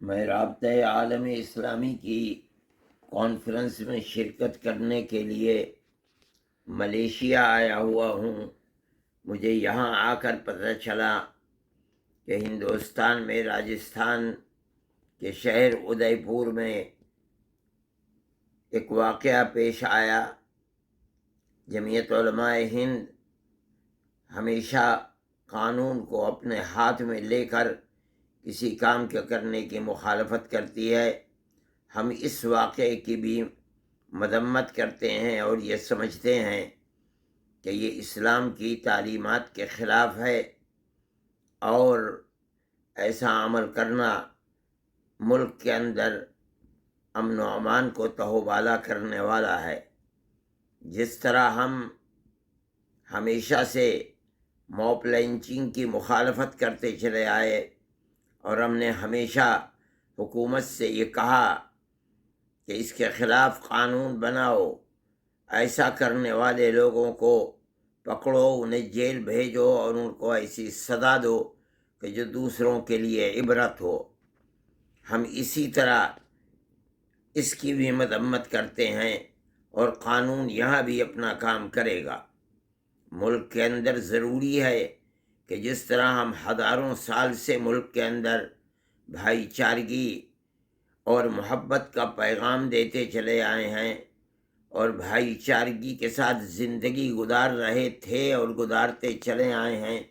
میں رابطۂ عالم اسلامی کی کانفرنس میں شرکت کرنے کے لیے ملیشیا آیا ہوا ہوں۔ مجھے یہاں آ کر پتہ چلا کہ ہندوستان میں راجستھان کے شہر ادے پور میں ایک واقعہ پیش آیا۔ جمعیت علماء ہند ہمیشہ قانون کو اپنے ہاتھ میں لے کر کسی کام کے کرنے کی مخالفت کرتی ہے۔ ہم اس واقعے کی بھی مذمت کرتے ہیں اور یہ سمجھتے ہیں کہ یہ اسلام کی تعلیمات کے خلاف ہے، اور ایسا عمل کرنا ملک کے اندر امن و امان کو تہوبالا کرنے والا ہے۔ جس طرح ہم ہمیشہ سے موب لنچنگ کی مخالفت کرتے چلے آئے اور ہم نے ہمیشہ حکومت سے یہ کہا کہ اس کے خلاف قانون بناؤ، ایسا کرنے والے لوگوں کو پکڑو، انہیں جیل بھیجو اور ان کو ایسی سزا دو کہ جو دوسروں کے لیے عبرت ہو۔ ہم اسی طرح اس کی بھی مذمت کرتے ہیں، اور قانون یہاں بھی اپنا کام کرے گا۔ ملک کے اندر ضروری ہے کہ جس طرح ہم ہزاروں سال سے ملک کے اندر بھائی چارگی اور محبت کا پیغام دیتے چلے آئے ہیں اور بھائی چارگی کے ساتھ زندگی گزار رہے تھے اور گزارتے چلے آئے ہیں،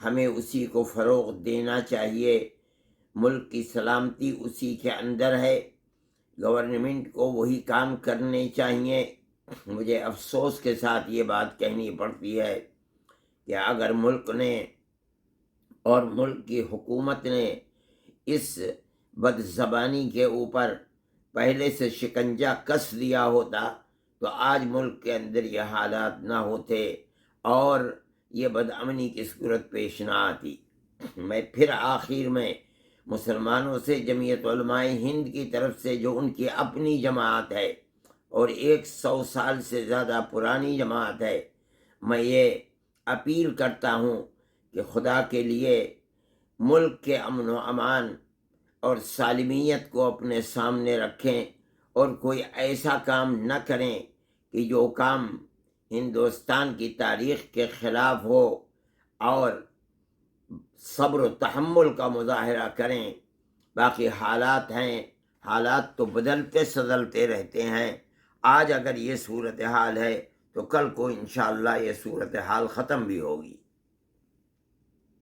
ہمیں اسی کو فروغ دینا چاہیے۔ ملک کی سلامتی اسی کے اندر ہے، گورنمنٹ کو وہی کام کرنے چاہیے۔ مجھے افسوس کے ساتھ یہ بات کہنی پڑتی ہے کہ اگر ملک نے اور ملک کی حکومت نے اس بد زبانی کے اوپر پہلے سے شکنجہ کس دیا ہوتا تو آج ملک کے اندر یہ حالات نہ ہوتے اور یہ بد امنی کی صورت پیش نہ آتی۔ میں پھر آخر میں مسلمانوں سے جمعیت علماء ہند کی طرف سے، جو ان کی اپنی جماعت ہے اور 100 سال سے زیادہ پرانی جماعت ہے، میں یہ اپیل کرتا ہوں کہ خدا کے لیے ملک کے امن و امان اور سالمیت کو اپنے سامنے رکھیں اور کوئی ایسا کام نہ کریں کہ جو کام ہندوستان کی تاریخ کے خلاف ہو، اور صبر و تحمل کا مظاہرہ کریں۔ باقی حالات ہیں، حالات تو بدلتے سدلتے رہتے ہیں۔ آج اگر یہ صورتحال ہے تو کل کو انشاءاللہ یہ صورتحال ختم بھی ہوگی۔